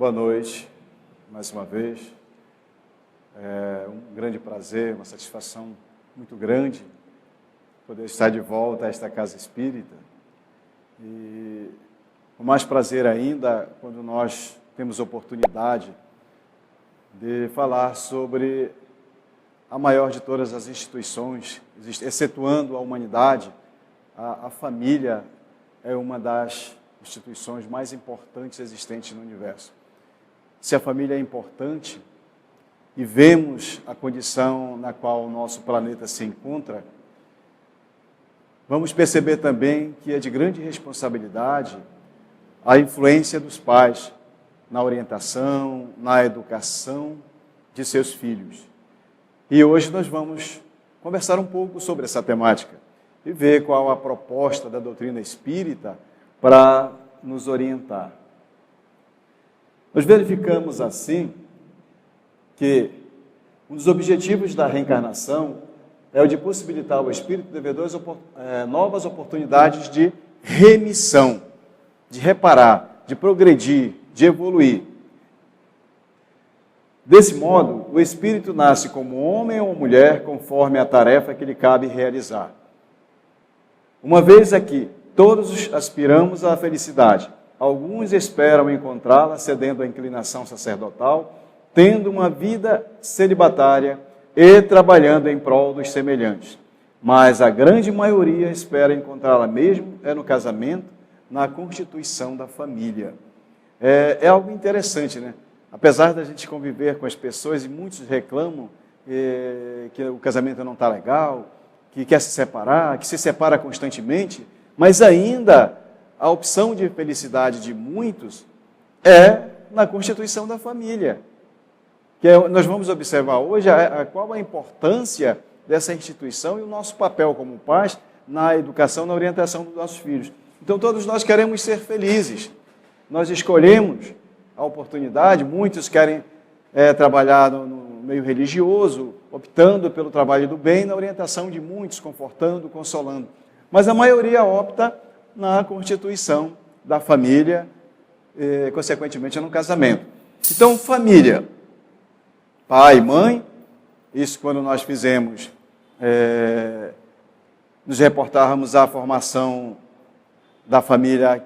Boa noite, mais uma vez. É um grande prazer, uma satisfação muito grande poder estar de volta a esta casa espírita. E o mais prazer ainda quando nós temos oportunidade de falar sobre a maior de todas as instituições, excetuando a humanidade. A família é uma das instituições mais importantes existentes no universo. Se a família é importante e vemos a condição na qual o nosso planeta se encontra, vamos perceber também que é de grande responsabilidade a influência dos pais na orientação, na educação de seus filhos. E hoje nós vamos conversar um pouco sobre essa temática e ver qual a proposta da doutrina espírita para nos orientar. Nós verificamos assim que um dos objetivos da reencarnação é o de possibilitar ao espírito devedor novas oportunidades de remissão, de reparar, de progredir, de evoluir. Desse modo, o espírito nasce como homem ou mulher conforme a tarefa que lhe cabe realizar. Uma vez aqui, todos aspiramos à felicidade. Alguns esperam encontrá-la cedendo à inclinação sacerdotal, tendo uma vida celibatária e trabalhando em prol dos semelhantes. Mas a grande maioria espera encontrá-la mesmo no casamento, na constituição da família. É algo interessante, né? Apesar da gente conviver com as pessoas, e muitos reclamam que o casamento não está legal, que quer se separar, que se separa constantemente, mas ainda a opção de felicidade de muitos é na constituição da família. Nós vamos observar hoje qual a importância dessa instituição e o nosso papel como pais na educação, na orientação dos nossos filhos. Então todos nós queremos ser felizes, nós escolhemos a oportunidade, muitos querem trabalhar no meio religioso, optando pelo trabalho do bem, na orientação de muitos, confortando, consolando. Mas a maioria opta na constituição da família, consequentemente no casamento. Então, família, pai e mãe, isso quando nós fizemos, nos reportarmos à formação da família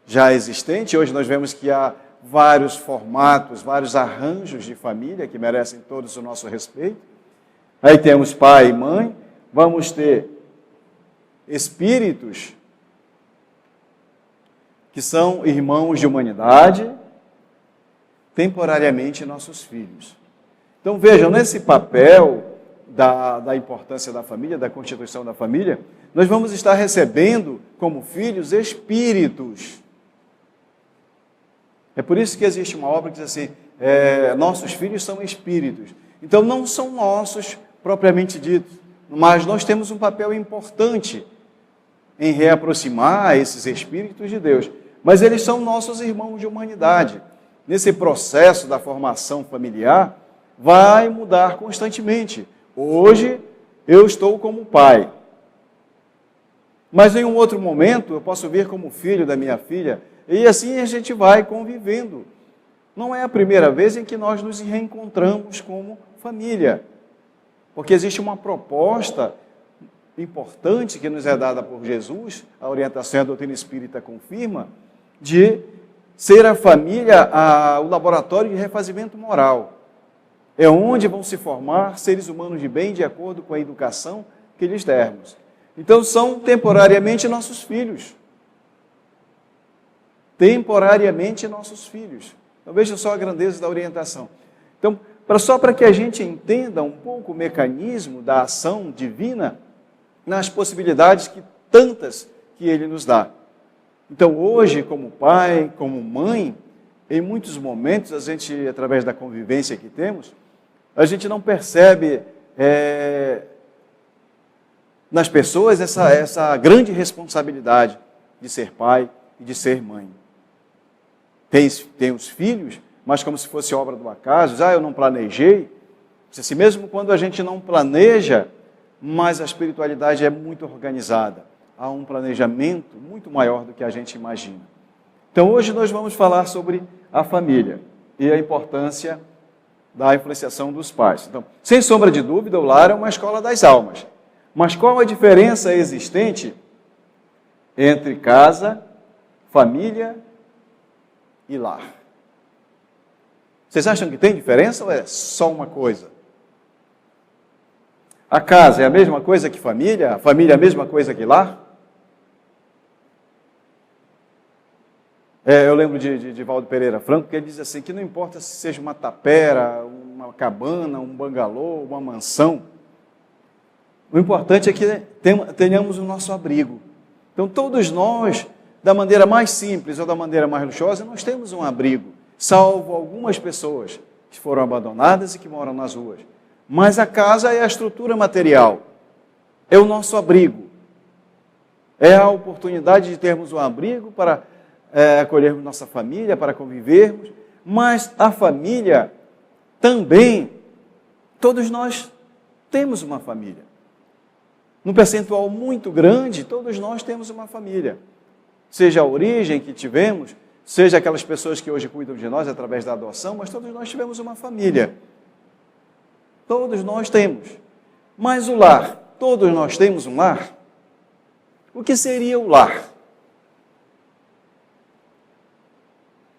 já existente. Hoje nós vemos que há vários formatos, vários arranjos de família que merecem todos o nosso respeito. Aí temos pai e mãe, vamos ter espíritos que são irmãos de humanidade, temporariamente nossos filhos. Então vejam, nesse papel da importância da família, da constituição da família, nós vamos estar recebendo como filhos espíritos. É por isso que existe uma obra que diz assim, nossos filhos são espíritos. Então não são nossos propriamente ditos, mas nós temos um papel importante em reaproximar esses espíritos de Deus. Mas eles são nossos irmãos de humanidade. Nesse processo da formação familiar, vai mudar constantemente. Hoje, eu estou como pai. Mas em um outro momento, eu posso vir como filho da minha filha, e assim a gente vai convivendo. Não é a primeira vez em que nós nos reencontramos como família. Porque existe uma proposta importante que nos é dada por Jesus, a orientação e a doutrina espírita confirma, de ser a família o laboratório de refazimento moral. É onde vão se formar seres humanos de bem, de acordo com a educação que lhes dermos. Então, são temporariamente nossos filhos. Temporariamente nossos filhos. Então, veja só a grandeza da orientação. Então, só para que a gente entenda um pouco o mecanismo da ação divina nas possibilidades tantas que ele nos dá. Então, hoje, como pai, como mãe, em muitos momentos, a gente, através da convivência que temos, a gente não percebe nas pessoas essa grande responsabilidade de ser pai e de ser mãe. Tem os filhos, mas como se fosse obra do acaso, eu não planejei. Assim, mesmo quando a gente não planeja, mas a espiritualidade é muito organizada. Há um planejamento muito maior do que a gente imagina. Então hoje nós vamos falar sobre a família. e a importância da influenciação dos pais. Então, sem sombra de dúvida, o lar é uma escola das almas. Mas qual a diferença existente entre casa, família e lar? Vocês acham que tem diferença ou é só uma coisa? A casa é a mesma coisa que família? A família é a mesma coisa que lar? Eu lembro de Valdo Pereira Franco, que ele diz assim, que não importa se seja uma tapera, uma cabana, um bangalô, uma mansão, o importante é que tenhamos o nosso abrigo. Então, todos nós, da maneira mais simples ou da maneira mais luxuosa, nós temos um abrigo, salvo algumas pessoas que foram abandonadas e que moram nas ruas. Mas a casa é a estrutura material, é o nosso abrigo, é a oportunidade de termos um abrigo para acolhermos nossa família, para convivermos, mas a família também, todos nós temos uma família. Num percentual muito grande, todos nós temos uma família. Seja a origem que tivemos, seja aquelas pessoas que hoje cuidam de nós através da adoção, mas todos nós tivemos uma família. Todos nós temos. Mas o lar, todos nós temos um lar? O que seria o lar?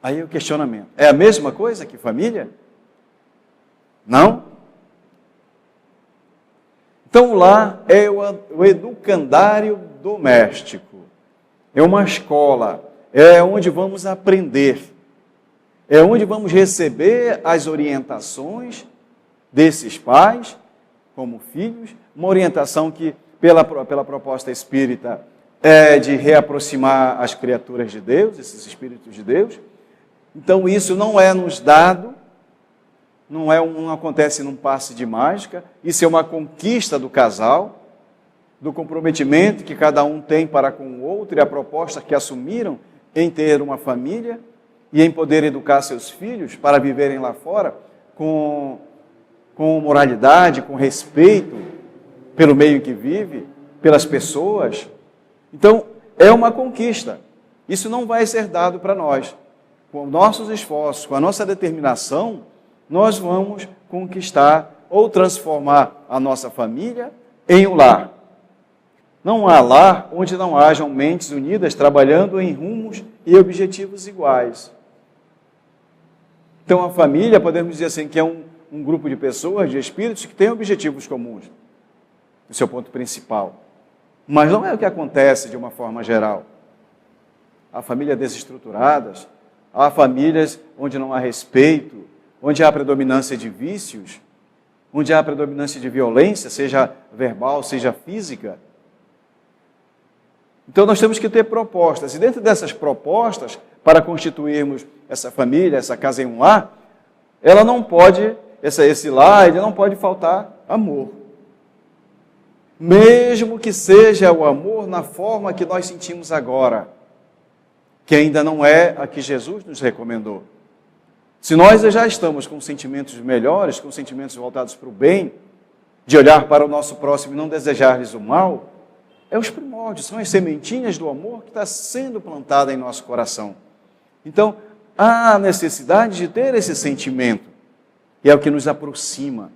Aí o questionamento. É a mesma coisa que família? Não? Então o lar é o educandário doméstico. É uma escola. É onde vamos aprender. É onde vamos receber as orientações desses pais, como filhos. Uma orientação que, pela proposta espírita, é de reaproximar as criaturas de Deus, esses espíritos de Deus. Então isso não é nos dado, não acontece num passe de mágica, isso é uma conquista do casal, do comprometimento que cada um tem para com o outro e a proposta que assumiram em ter uma família e em poder educar seus filhos para viverem lá fora com moralidade, com respeito pelo meio em que vive, pelas pessoas. Então, é uma conquista. Isso não vai ser dado para nós. Com nossos esforços, com a nossa determinação, nós vamos conquistar ou transformar a nossa família em um lar. Não há lar onde não hajam mentes unidas trabalhando em rumos e objetivos iguais. Então a família, podemos dizer assim, que é um grupo de pessoas, de espíritos que têm objetivos comuns, o seu ponto principal. Mas não é o que acontece de uma forma geral. Há famílias desestruturadas, há famílias onde não há respeito, onde há predominância de vícios, onde há predominância de violência, seja verbal, seja física. Então nós temos que ter propostas, e dentro dessas propostas, para constituirmos essa família, essa casa em um lar, ela não pode, esse lar, ele não pode faltar amor. Mesmo que seja o amor na forma que nós sentimos agora, que ainda não é a que Jesus nos recomendou. Se nós já estamos com sentimentos melhores, com sentimentos voltados para o bem, de olhar para o nosso próximo e não desejar-lhes o mal, é os primórdios, são as sementinhas do amor que está sendo plantada em nosso coração. Então, há necessidade de ter esse sentimento, e é o que nos aproxima.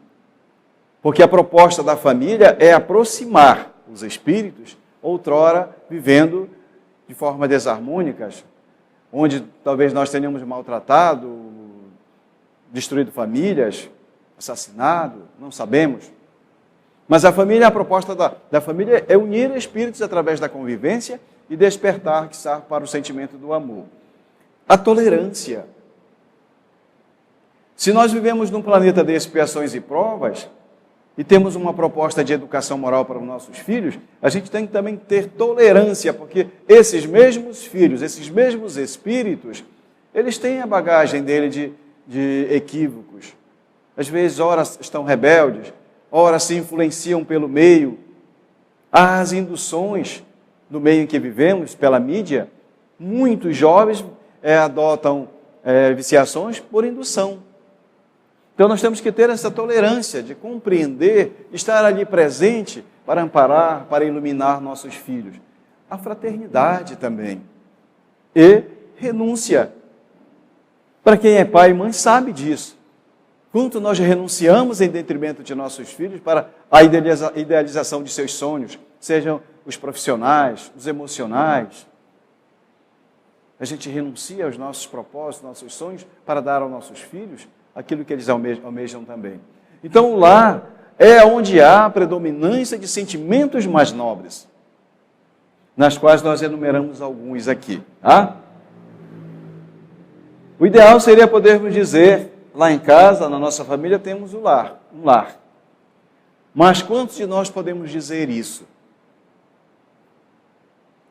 Porque a proposta da família é aproximar os espíritos, outrora vivendo de forma desarmônicas, onde talvez nós tenhamos maltratado, destruído famílias, assassinado, não sabemos. Mas a família, a proposta da família é unir espíritos através da convivência e despertar para o sentimento do amor. A tolerância. Se nós vivemos num planeta de expiações e provas, e temos uma proposta de educação moral para os nossos filhos, a gente tem que também ter tolerância, porque esses mesmos filhos, esses mesmos espíritos, eles têm a bagagem dele de equívocos. Às vezes, ora estão rebeldes, ora se influenciam pelo meio. Há as induções do meio em que vivemos, pela mídia. Muitos jovens adotam viciações por indução. Então nós temos que ter essa tolerância de compreender, estar ali presente para amparar, para iluminar nossos filhos. A fraternidade também. E renúncia. Para quem é pai e mãe sabe disso. Quanto nós renunciamos em detrimento de nossos filhos para a idealização de seus sonhos, sejam os profissionais, os emocionais. A gente renuncia aos nossos propósitos, nossos sonhos, para dar aos nossos filhos aquilo que eles almejam também. Então, o lar é onde há a predominância de sentimentos mais nobres, nas quais nós enumeramos alguns aqui. Tá? O ideal seria podermos dizer, lá em casa, na nossa família, temos um lar. Mas quantos de nós podemos dizer isso?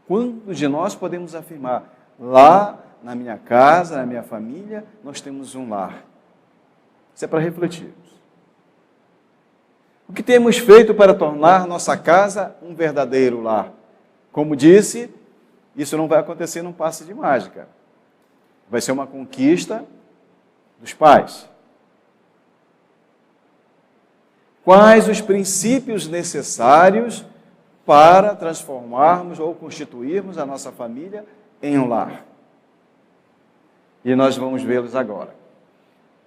Quantos de nós podemos afirmar, lá na minha casa, na minha família, nós temos um lar? Isso é para refletirmos. O que temos feito para tornar nossa casa um verdadeiro lar? Como disse, isso não vai acontecer num passe de mágica. Vai ser uma conquista dos pais. Quais os princípios necessários para transformarmos ou constituirmos a nossa família em um lar? E nós vamos vê-los agora.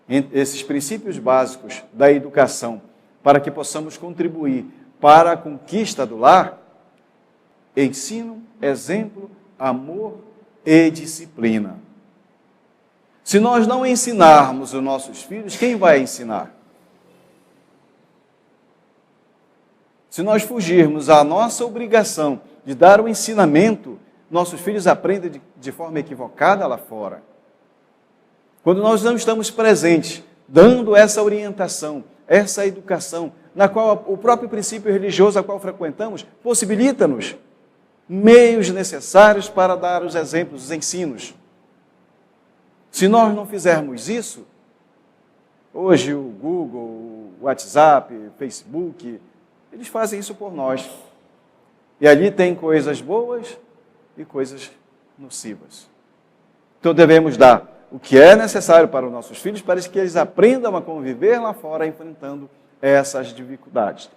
Esses princípios básicos da educação, para que possamos contribuir para a conquista do lar: ensino, exemplo, amor e disciplina. Se nós não ensinarmos os nossos filhos, quem vai ensinar? Se nós fugirmos à nossa obrigação de dar o ensinamento, nossos filhos aprendem de forma equivocada lá fora. Quando nós não estamos presentes, dando essa orientação, essa educação, na qual o próprio princípio religioso a qual frequentamos, possibilita-nos meios necessários para dar os exemplos, os ensinos. Se nós não fizermos isso, hoje o Google, o WhatsApp, o Facebook, eles fazem isso por nós. E ali tem coisas boas e coisas nocivas. Então devemos dar o que é necessário para os nossos filhos, para que eles aprendam a conviver lá fora, enfrentando essas dificuldades.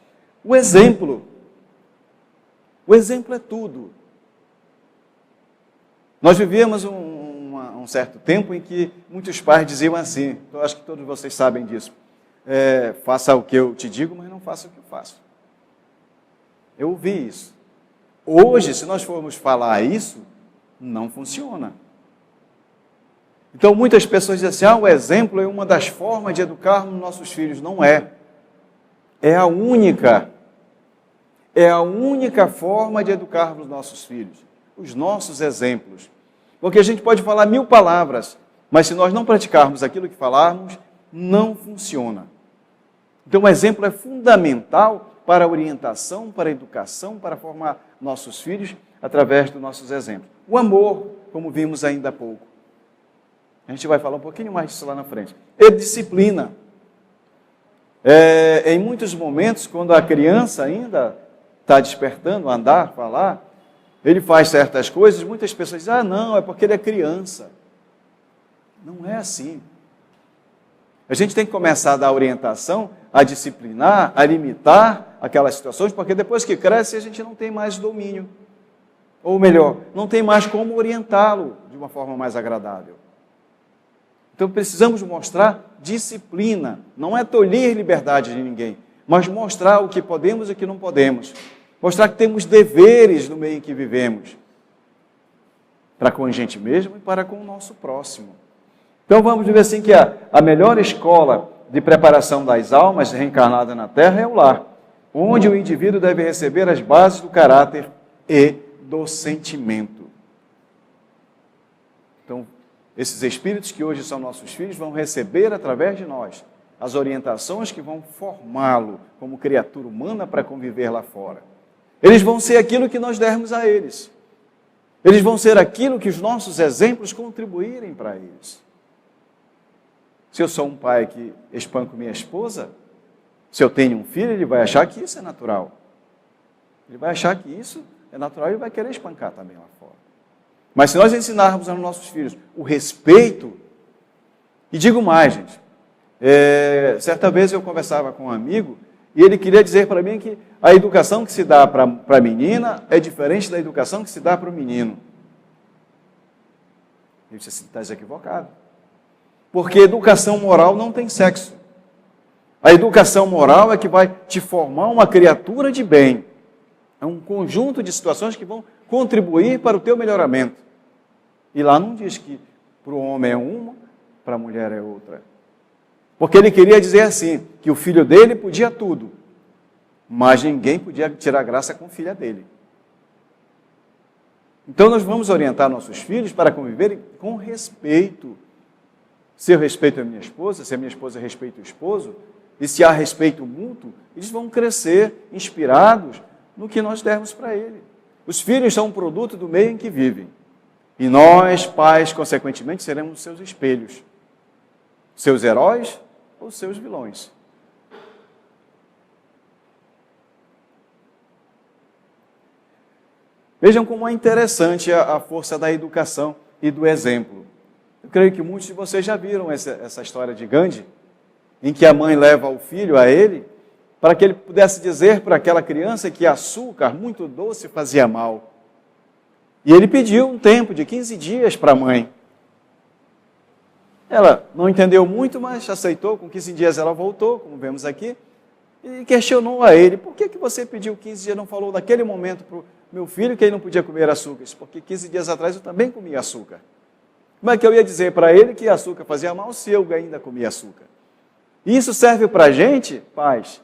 O exemplo é tudo. Nós vivíamos um certo tempo em que muitos pais diziam assim, eu acho que todos vocês sabem disso, faça o que eu te digo, mas não faça o que eu faço. Eu ouvi isso. Hoje, se nós formos falar isso, não funciona. Então, muitas pessoas dizem assim, o exemplo é uma das formas de educarmos nossos filhos. Não é. É a única forma de educarmos nossos filhos. Os nossos exemplos. Porque a gente pode falar 1000 palavras, mas se nós não praticarmos aquilo que falarmos, não funciona. Então, o exemplo é fundamental para a orientação, para a educação, para formar nossos filhos através dos nossos exemplos. O amor, como vimos ainda há pouco. A gente vai falar um pouquinho mais disso lá na frente. E disciplina. Em muitos momentos, quando a criança ainda está despertando, andar, falar, ele faz certas coisas, muitas pessoas dizem, não, é porque ele é criança. Não é assim. A gente tem que começar a dar orientação, a disciplinar, a limitar aquelas situações, porque depois que cresce, a gente não tem mais domínio. Ou melhor, não tem mais como orientá-lo de uma forma mais agradável. Então precisamos mostrar disciplina, não é tolir liberdade de ninguém, mas mostrar o que podemos e o que não podemos. Mostrar que temos deveres no meio em que vivemos, para com a gente mesmo e para com o nosso próximo. Então vamos dizer assim que a melhor escola de preparação das almas reencarnadas na Terra é o lar, onde o indivíduo deve receber as bases do caráter e do sentimento. Então, esses espíritos que hoje são nossos filhos vão receber através de nós as orientações que vão formá-lo como criatura humana para conviver lá fora. Eles vão ser aquilo que nós dermos a eles. Eles vão ser aquilo que os nossos exemplos contribuírem para eles. Se eu sou um pai que espanco minha esposa, se eu tenho um filho, ele vai achar que isso é natural. Ele vai achar que isso é natural e vai querer espancar também lá fora. Mas se nós ensinarmos aos nossos filhos o respeito, e digo mais, gente, certa vez eu conversava com um amigo e ele queria dizer para mim que a educação que se dá para a menina é diferente da educação que se dá para o menino. Eu disse assim, estás equivocado. Porque educação moral não tem sexo. A educação moral é que vai te formar uma criatura de bem. É um conjunto de situações que vão contribuir para o teu melhoramento. E lá não diz que para o homem é uma, para a mulher é outra. Porque ele queria dizer assim, que o filho dele podia tudo, mas ninguém podia tirar graça com a filha dele. Então nós vamos orientar nossos filhos para conviverem com respeito. Se eu respeito a minha esposa, se a minha esposa respeita o esposo, e se há respeito mútuo, eles vão crescer inspirados no que nós dermos para ele. Os filhos são um produto do meio em que vivem. E nós, pais, consequentemente, seremos seus espelhos. Seus heróis ou seus vilões. Vejam como é interessante a força da educação e do exemplo. Eu creio que muitos de vocês já viram essa história de Gandhi, em que a mãe leva o filho a ele, para que ele pudesse dizer para aquela criança que açúcar muito doce fazia mal. E ele pediu um tempo de 15 dias para a mãe. Ela não entendeu muito, mas aceitou. Com 15 dias ela voltou, como vemos aqui, e questionou a ele: por que você pediu 15 dias, não falou naquele momento para o meu filho que ele não podia comer açúcar? Porque 15 dias atrás eu também comia açúcar. Como é que eu ia dizer para ele que açúcar fazia mal se eu ainda comia açúcar? E isso serve para a gente, pais.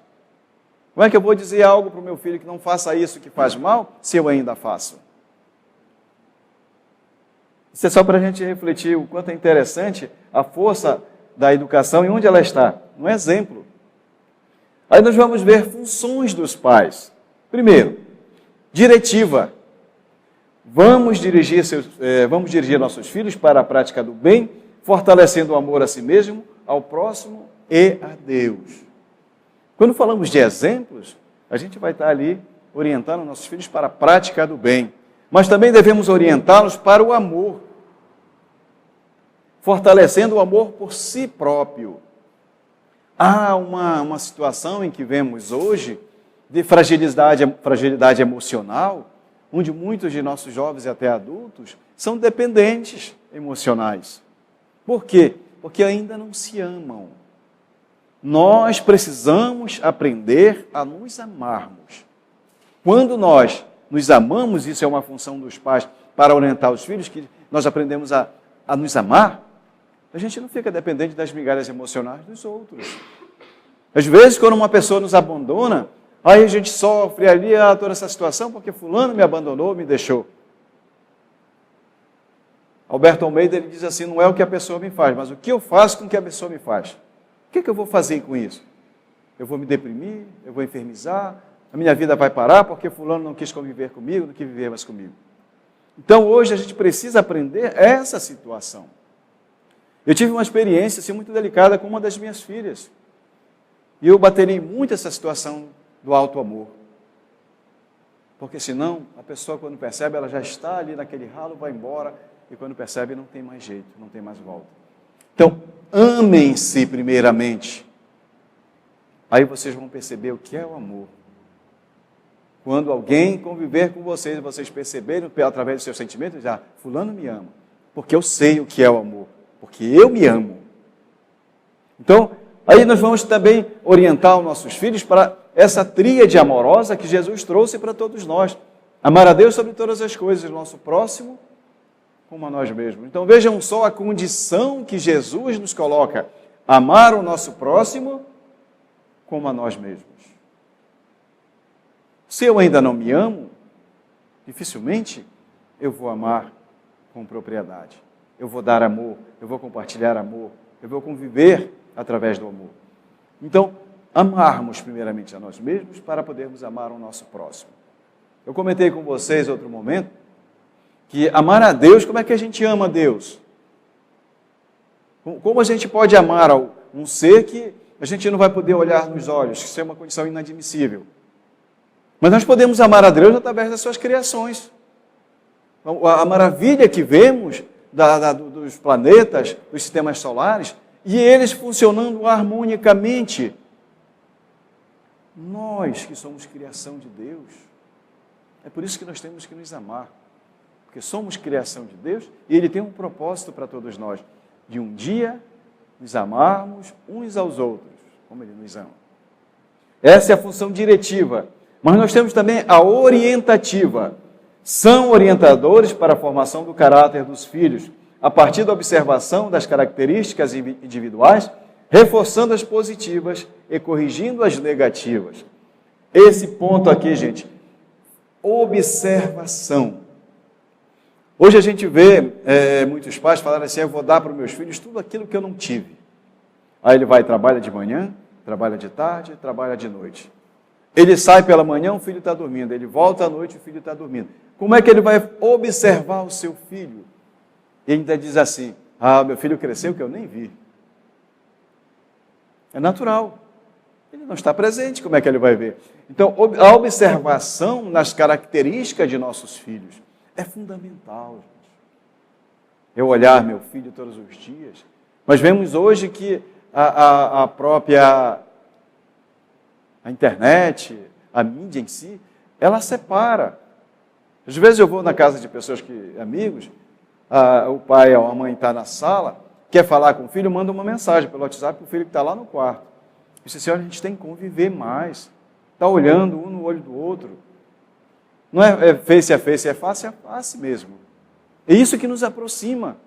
Como é que eu vou dizer algo para o meu filho que não faça isso que faz mal, se eu ainda faço? Isso é só para a gente refletir o quanto é interessante a força da educação e onde ela está, no exemplo. Aí nós vamos ver funções dos pais. Primeiro, diretiva. Vamos dirigir nossos filhos para a prática do bem, fortalecendo o amor a si mesmo, ao próximo e a Deus. Quando falamos de exemplos, a gente vai estar ali orientando nossos filhos para a prática do bem. Mas também devemos orientá-los para o amor, fortalecendo o amor por si próprio. Há uma situação em que vemos hoje de fragilidade emocional, onde muitos de nossos jovens e até adultos são dependentes emocionais. Por quê? Porque ainda não se amam. Nós precisamos aprender a nos amarmos. Quando nós nos amamos, isso é uma função dos pais para orientar os filhos, que nós aprendemos a nos amar, a gente não fica dependente das migalhas emocionais dos outros. Às vezes, quando uma pessoa nos abandona, aí a gente sofre ali toda essa situação, porque fulano me abandonou, me deixou. Alberto Almeida, ele diz assim: não é o que a pessoa me faz, mas o que eu faço com o que a pessoa me faz. O que eu vou fazer com isso? Eu vou me deprimir, eu vou enfermizar, a minha vida vai parar porque fulano não quis conviver comigo, não quis viver mais comigo. Então, hoje a gente precisa aprender essa situação. Eu tive uma experiência assim, muito delicada com uma das minhas filhas. E eu baterei muito essa situação do alto amor. Porque senão, a pessoa quando percebe, ela já está ali naquele ralo, vai embora, e quando percebe, não tem mais jeito, não tem mais volta. Então, amem-se primeiramente. Aí vocês vão perceber o que é o amor. Quando alguém conviver com vocês, vocês perceberem através dos seus sentimentos, fulano me ama, porque eu sei o que é o amor, porque eu me amo. Então, aí nós vamos também orientar os nossos filhos para essa tríade amorosa que Jesus trouxe para todos nós. Amar a Deus sobre todas as coisas, o nosso próximo como a nós mesmos. Então vejam só a condição que Jesus nos coloca: amar o nosso próximo como a nós mesmos. Se eu ainda não me amo, dificilmente eu vou amar com propriedade. Eu vou dar amor, eu vou compartilhar amor, eu vou conviver através do amor. Então, amarmos primeiramente a nós mesmos para podermos amar o nosso próximo. Eu comentei com vocês em outro momento que amar a Deus, como é que a gente ama a Deus? Como a gente pode amar um ser que a gente não vai poder olhar nos olhos? Isso é uma condição inadmissível. Mas nós podemos amar a Deus através das suas criações. A maravilha que vemos dos planetas, dos sistemas solares, e eles funcionando harmonicamente. Nós que somos criação de Deus, é por isso que nós temos que nos amar. Porque somos criação de Deus e Ele tem um propósito para todos nós, de um dia nos amarmos uns aos outros, como Ele nos ama. Essa é a função diretiva. Mas nós temos também a orientativa. São orientadores para a formação do caráter dos filhos, a partir da observação das características individuais, reforçando as positivas e corrigindo as negativas. Esse ponto aqui, gente, observação. Hoje a gente vê muitos pais falarem assim, eu vou dar para os meus filhos tudo aquilo que eu não tive. Aí ele vai e trabalha de manhã, trabalha de tarde, trabalha de noite. Ele sai pela manhã, o filho está dormindo. Ele volta à noite, o filho está dormindo. Como é que ele vai observar o seu filho? E ainda diz assim, meu filho cresceu que eu nem vi. É natural. Ele não está presente, como é que ele vai ver? Então, a observação nas características de nossos filhos é fundamental, gente. Eu olhar meu filho todos os dias. Nós vemos hoje que a própria internet, a mídia em si, ela separa. Às vezes eu vou na casa de pessoas amigos, o pai ou a mãe está na sala, quer falar com o filho, manda uma mensagem pelo WhatsApp para o filho que está lá no quarto. Diz assim, olha, a gente tem que conviver mais. Está olhando um no olho do outro. Não é face a face mesmo. É isso que nos aproxima.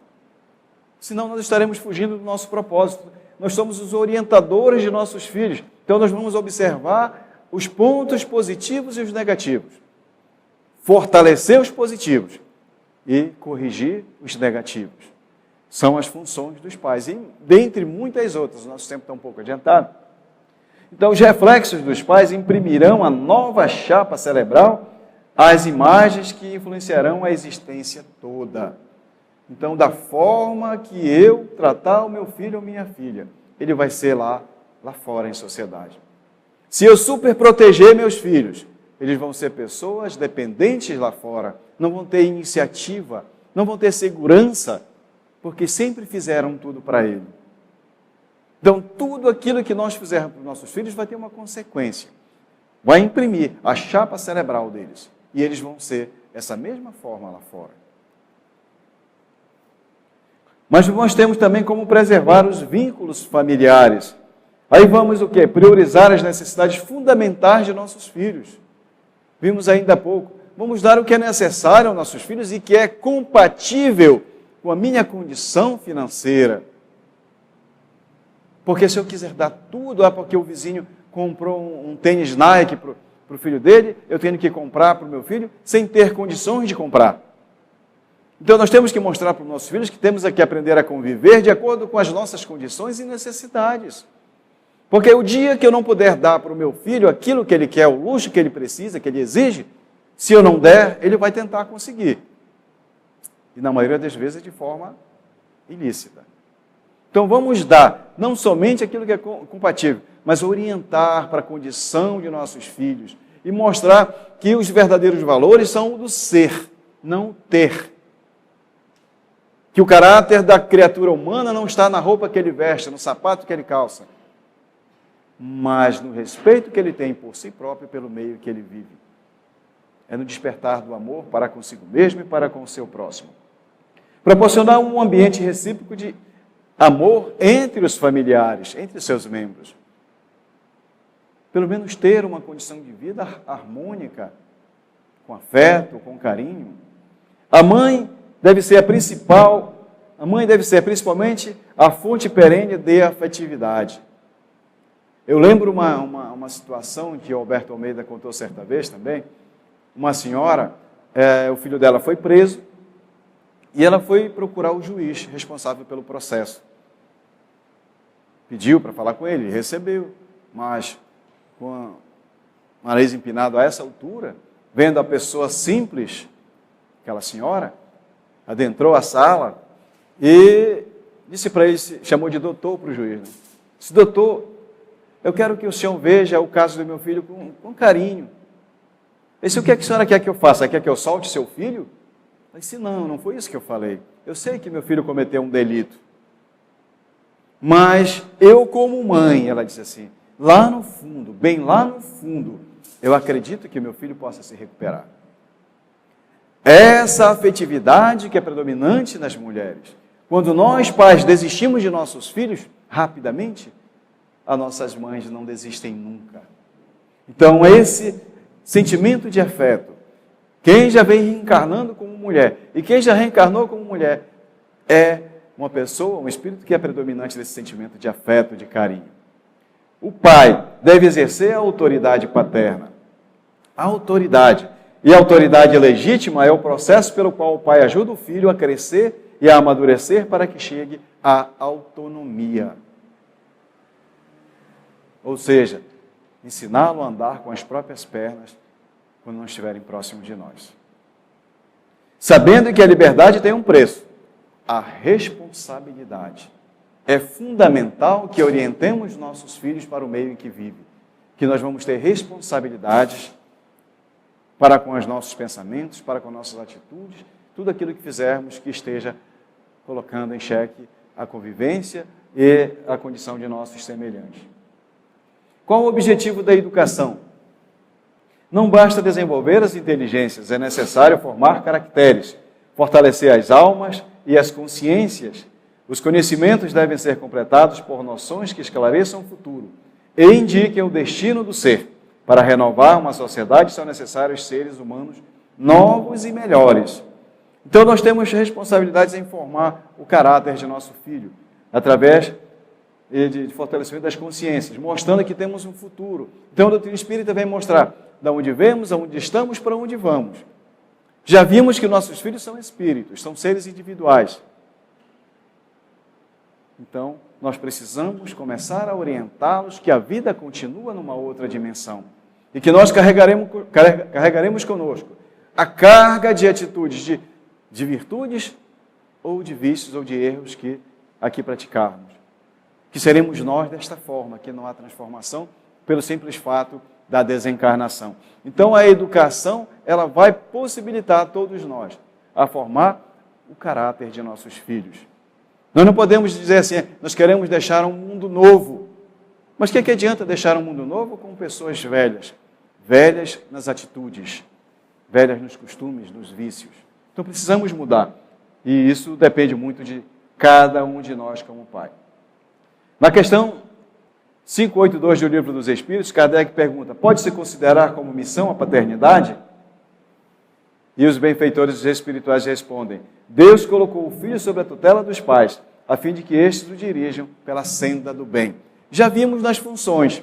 Senão nós estaremos fugindo do nosso propósito. Nós somos os orientadores de nossos filhos. Então nós vamos observar os pontos positivos e os negativos. Fortalecer os positivos e corrigir os negativos. São as funções dos pais. E dentre muitas outras, o nosso tempo está um pouco adiantado. Então os reflexos dos pais imprimirão a nova chapa cerebral às imagens que influenciarão a existência toda. Então, da forma que eu tratar o meu filho ou minha filha, ele vai ser lá fora em sociedade. Se eu super proteger meus filhos, eles vão ser pessoas dependentes lá fora, não vão ter iniciativa, não vão ter segurança, porque sempre fizeram tudo para ele. Então, tudo aquilo que nós fizermos para os nossos filhos vai ter uma consequência. Vai imprimir a chapa cerebral deles. E eles vão ser essa mesma forma lá fora. Mas nós temos também como preservar os vínculos familiares. Aí vamos o quê? Priorizar as necessidades fundamentais de nossos filhos. Vimos ainda há pouco. Vamos dar o que é necessário aos nossos filhos e que é compatível com a minha condição financeira. Porque se eu quiser dar tudo, porque o vizinho comprou um tênis Nike para o filho dele, eu tenho que comprar para o meu filho sem ter condições de comprar. Então nós temos que mostrar para os nossos filhos que temos que aprender a conviver de acordo com as nossas condições e necessidades. Porque o dia que eu não puder dar para o meu filho aquilo que ele quer, o luxo que ele precisa, que ele exige, se eu não der, ele vai tentar conseguir. E na maioria das vezes de forma ilícita. Então vamos dar não somente aquilo que é compatível, mas orientar para a condição de nossos filhos e mostrar que os verdadeiros valores são o do ser, não o ter. Que o caráter da criatura humana não está na roupa que ele veste, no sapato que ele calça, mas no respeito que ele tem por si próprio e pelo meio que ele vive. É no despertar do amor para consigo mesmo e para com o seu próximo. Proporcionar um ambiente recíproco de amor entre os familiares, entre os seus membros. Pelo menos ter uma condição de vida harmônica, com afeto, com carinho. A mãe deve ser principalmente a fonte perene de afetividade. Eu lembro uma situação que o Alberto Almeida contou certa vez também. Uma senhora, o filho dela foi preso e ela foi procurar o juiz responsável pelo processo. Pediu para falar com ele, recebeu, mas com o nariz empinado a essa altura, vendo a pessoa simples, aquela senhora, adentrou a sala e disse para ele, chamou de doutor para o juiz. Né? Disse, doutor, eu quero que o senhor veja o caso do meu filho com carinho. Ele disse, o que a senhora quer que eu faça? Quer que eu solte seu filho? Eu disse, não foi isso que eu falei. Eu sei que meu filho cometeu um delito. Mas eu como mãe, ela disse assim, lá no fundo, bem lá no fundo, eu acredito que meu filho possa se recuperar. Essa afetividade que é predominante nas mulheres. Quando nós, pais, desistimos de nossos filhos, rapidamente, as nossas mães não desistem nunca. Então, esse sentimento de afeto, quem já vem reencarnando como mulher e quem já reencarnou como mulher, é uma pessoa, um espírito que é predominante desse sentimento de afeto, de carinho. O pai deve exercer a autoridade paterna. A autoridade. E a autoridade legítima é o processo pelo qual o pai ajuda o filho a crescer e a amadurecer para que chegue à autonomia. Ou seja, ensiná-lo a andar com as próprias pernas quando não estiverem próximos de nós. Sabendo que a liberdade tem um preço, a responsabilidade. É fundamental que orientemos nossos filhos para o meio em que vivem, que nós vamos ter responsabilidades para com os nossos pensamentos, para com nossas atitudes, tudo aquilo que fizermos que esteja colocando em xeque a convivência e a condição de nossos semelhantes. Qual o objetivo da educação? Não basta desenvolver as inteligências, é necessário formar caracteres, fortalecer as almas e as consciências. Os conhecimentos devem ser completados por noções que esclareçam o futuro e indiquem o destino do ser. Para renovar uma sociedade são necessários seres humanos novos e melhores. Então nós temos responsabilidades em formar o caráter de nosso filho, através de fortalecimento das consciências, mostrando que temos um futuro. Então a doutrina espírita vem mostrar de onde vemos, aonde estamos, para onde vamos. Já vimos que nossos filhos são espíritos, são seres individuais. Então, nós precisamos começar a orientá-los que a vida continua numa outra dimensão e que nós carregaremos conosco a carga de atitudes, de virtudes ou de vícios ou de erros que aqui praticarmos. Que seremos nós desta forma, que não há transformação pelo simples fato da desencarnação. Então, a educação, ela vai possibilitar a todos nós a formar o caráter de nossos filhos. Nós não podemos dizer assim, nós queremos deixar um mundo novo. Mas o que adianta deixar um mundo novo com pessoas velhas? Velhas nas atitudes, velhas nos costumes, nos vícios. Então precisamos mudar. E isso depende muito de cada um de nós como pai. Na questão 582 do Livro dos Espíritos, Kardec pergunta, pode-se considerar como missão a paternidade? E os benfeitores espirituais respondem, Deus colocou o filho sob a tutela dos pais, a fim de que estes o dirijam pela senda do bem. Já vimos nas funções,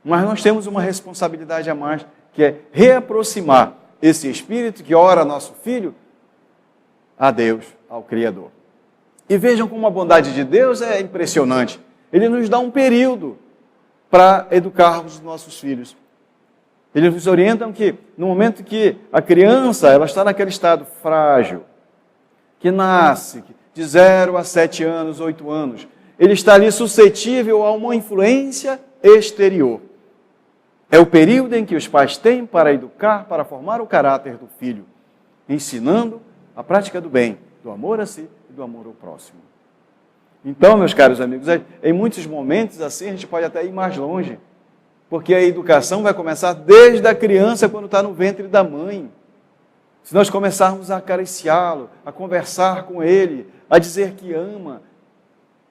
mas nós temos uma responsabilidade a mais, que é reaproximar esse espírito que ora nosso filho a Deus, ao Criador. E vejam como a bondade de Deus é impressionante. Ele nos dá um período para educarmos os nossos filhos. Eles nos orientam que, no momento que a criança ela está naquele estado frágil, que nasce de 0 a 7 anos, 8 anos, ele está ali suscetível a uma influência exterior. É o período em que os pais têm para educar, para formar o caráter do filho, ensinando a prática do bem, do amor a si e do amor ao próximo. Então, meus caros amigos, em muitos momentos assim a gente pode até ir mais longe, porque a educação vai começar desde a criança, quando está no ventre da mãe. Se nós começarmos a acariciá-lo, a conversar com ele, a dizer que ama,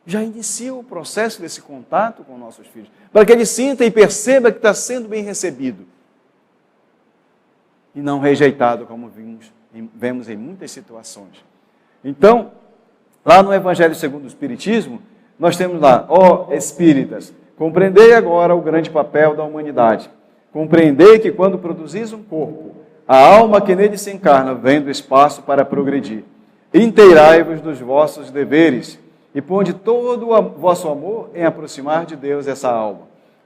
já inicia o processo desse contato com nossos filhos, para que ele sinta e perceba que está sendo bem recebido e não rejeitado, como vemos em muitas situações. Então, lá no Evangelho segundo o Espiritismo, nós temos lá, ó espíritas, compreendei agora o grande papel da humanidade. Compreendei que quando produzis um corpo, a alma que nele se encarna vem do espaço para progredir. Inteirai-vos dos vossos deveres e ponde todo o vosso amor em aproximar de Deus essa alma.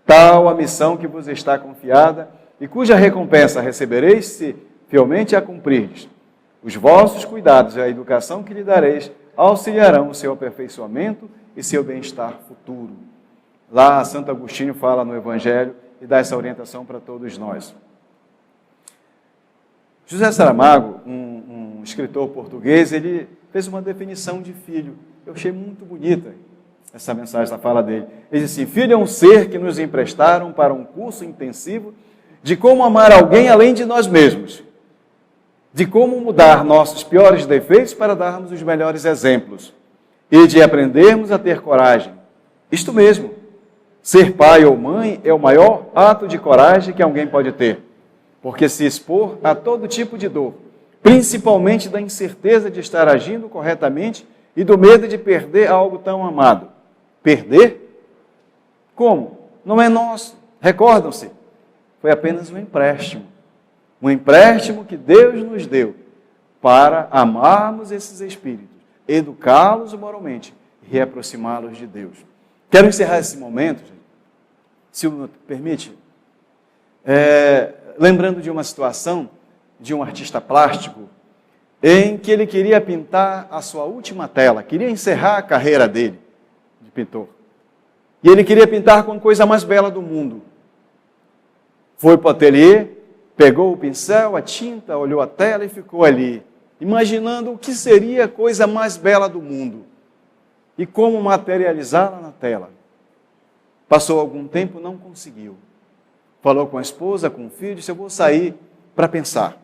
Tal a missão que vos está confiada e cuja recompensa recebereis se fielmente a cumprirdes. Os vossos cuidados e a educação que lhe dareis auxiliarão o seu aperfeiçoamento e seu bem-estar futuro. Lá, Santo Agostinho fala no Evangelho e dá essa orientação para todos nós. José Saramago, um escritor português, ele fez uma definição de filho. Eu achei muito bonita essa mensagem, essa fala dele. Ele diz assim, filho é um ser que nos emprestaram para um curso intensivo de como amar alguém além de nós mesmos, de como mudar nossos piores defeitos para darmos os melhores exemplos e de aprendermos a ter coragem, Isto mesmo, ser pai ou mãe é o maior ato de coragem que alguém pode ter, porque se expor a todo tipo de dor, principalmente da incerteza de estar agindo corretamente e do medo de perder algo tão amado. Perder? Como? Não é nosso. Recordam-se, foi apenas um empréstimo. Um empréstimo que Deus nos deu para amarmos esses espíritos, educá-los moralmente e reaproximá-los de Deus. Quero encerrar esse momento, gente, se o permite, lembrando de uma situação de um artista plástico em que ele queria pintar a sua última tela, queria encerrar a carreira dele de pintor. E ele queria pintar com a coisa mais bela do mundo. Foi para o ateliê, pegou o pincel, a tinta, olhou a tela e ficou ali, imaginando o que seria a coisa mais bela do mundo e como materializá-la na tela. Passou algum tempo, não conseguiu. Falou com a esposa, com o filho, disse: eu vou sair para pensar.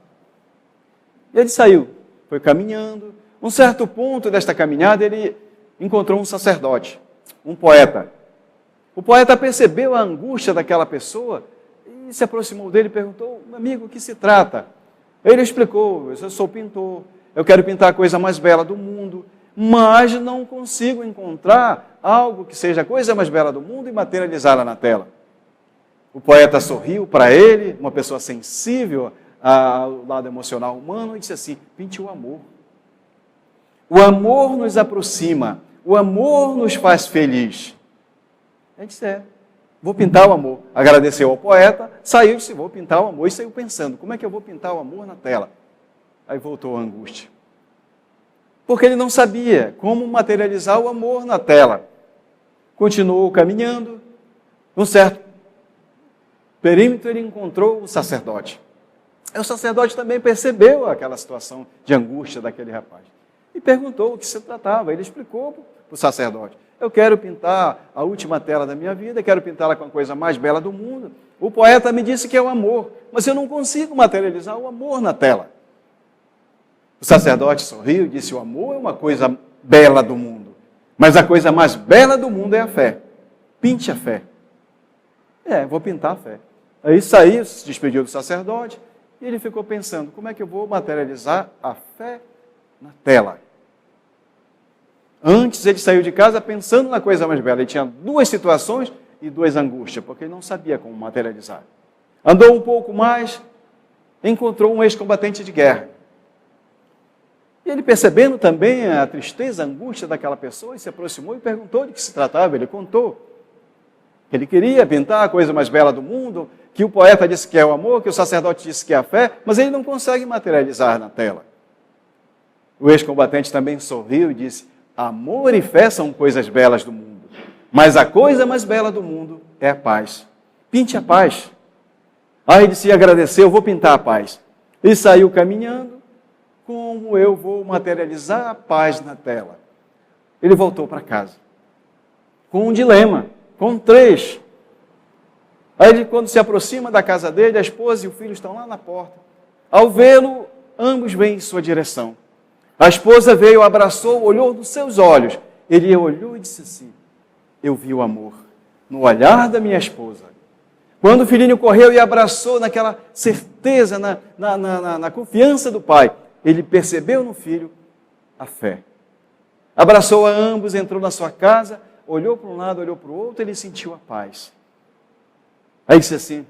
E ele saiu, foi caminhando. Um certo ponto desta caminhada, ele encontrou um sacerdote, um poeta. O poeta percebeu a angústia daquela pessoa e se aproximou dele e perguntou: amigo, o que se trata? Ele explicou: eu sou pintor, eu quero pintar a coisa mais bela do mundo, mas não consigo encontrar algo que seja a coisa mais bela do mundo e materializá-la na tela. O poeta sorriu para ele, uma pessoa sensível ao lado emocional humano, e disse assim: pinte o amor. O amor nos aproxima, o amor nos faz feliz. Ele disse: vou pintar o amor. Agradeceu ao poeta, saiu e disse: vou pintar o amor. E saiu pensando: como é que eu vou pintar o amor na tela? Aí voltou a angústia. Porque ele não sabia como materializar o amor na tela. Continuou caminhando. Num certo perímetro, ele encontrou o sacerdote. E o sacerdote também percebeu aquela situação de angústia daquele rapaz. E perguntou o que se tratava. Ele explicou para o sacerdote: eu quero pintar a última tela da minha vida, quero pintá-la com a coisa mais bela do mundo. O poeta me disse que é o amor, mas eu não consigo materializar o amor na tela. O sacerdote sorriu e disse: o amor é uma coisa bela do mundo, mas a coisa mais bela do mundo é a fé. Pinte a fé. Vou pintar a fé. Aí saiu, se despediu do sacerdote, e ele ficou pensando: como é que eu vou materializar a fé na tela? Antes ele saiu de casa pensando na coisa mais bela. Ele tinha duas situações e duas angústias, porque ele não sabia como materializar. Andou um pouco mais, encontrou um ex-combatente de guerra. E ele, percebendo também a tristeza, a angústia daquela pessoa, se aproximou e perguntou de que se tratava. Ele contou que ele queria pintar a coisa mais bela do mundo, que o poeta disse que é o amor, que o sacerdote disse que é a fé, mas ele não consegue materializar na tela. O ex-combatente também sorriu e disse: amor e fé são coisas belas do mundo, mas a coisa mais bela do mundo é a paz. Pinte a paz. Aí ele disse: agradeceu, vou pintar a paz. E saiu caminhando. Como eu vou materializar a paz na tela? Ele voltou para casa com um dilema, com três. Aí ele, quando se aproxima da casa dele, a esposa e o filho estão lá na porta. Ao vê-lo, ambos vêm em sua direção. A esposa veio, abraçou, olhou nos seus olhos. Ele olhou e disse assim: eu vi o amor no olhar da minha esposa. Quando o filhinho correu e abraçou naquela certeza, na confiança do pai, ele percebeu no filho a fé. Abraçou a ambos, entrou na sua casa, olhou para um lado, olhou para o outro, ele sentiu a paz. Aí disse assim: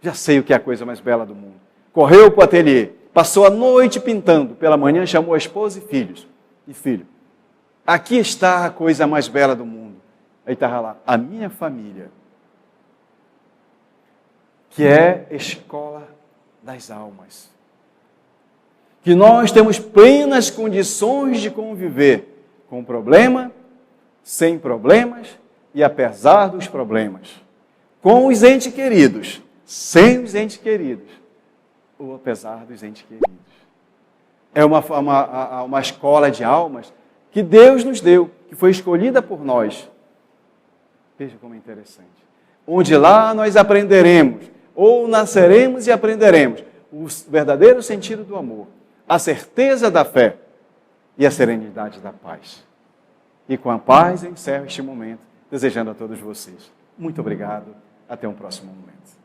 já sei o que é a coisa mais bela do mundo. Correu para o ateliê, passou a noite pintando, pela manhã chamou a esposa e filhos. E filho, aqui está a coisa mais bela do mundo. Aí estava lá: a minha família, que é escola das almas. Que nós temos plenas condições de conviver com problema, sem problemas e apesar dos problemas. Com os entes queridos, sem os entes queridos, ou apesar dos entes queridos. É uma escola de almas que Deus nos deu, que foi escolhida por nós. Veja como é interessante. Onde lá nós aprenderemos, ou nasceremos e aprenderemos, o verdadeiro sentido do amor, a certeza da fé e a serenidade da paz. E com a paz eu encerro este momento, desejando a todos vocês. Muito obrigado. Até um próximo momento.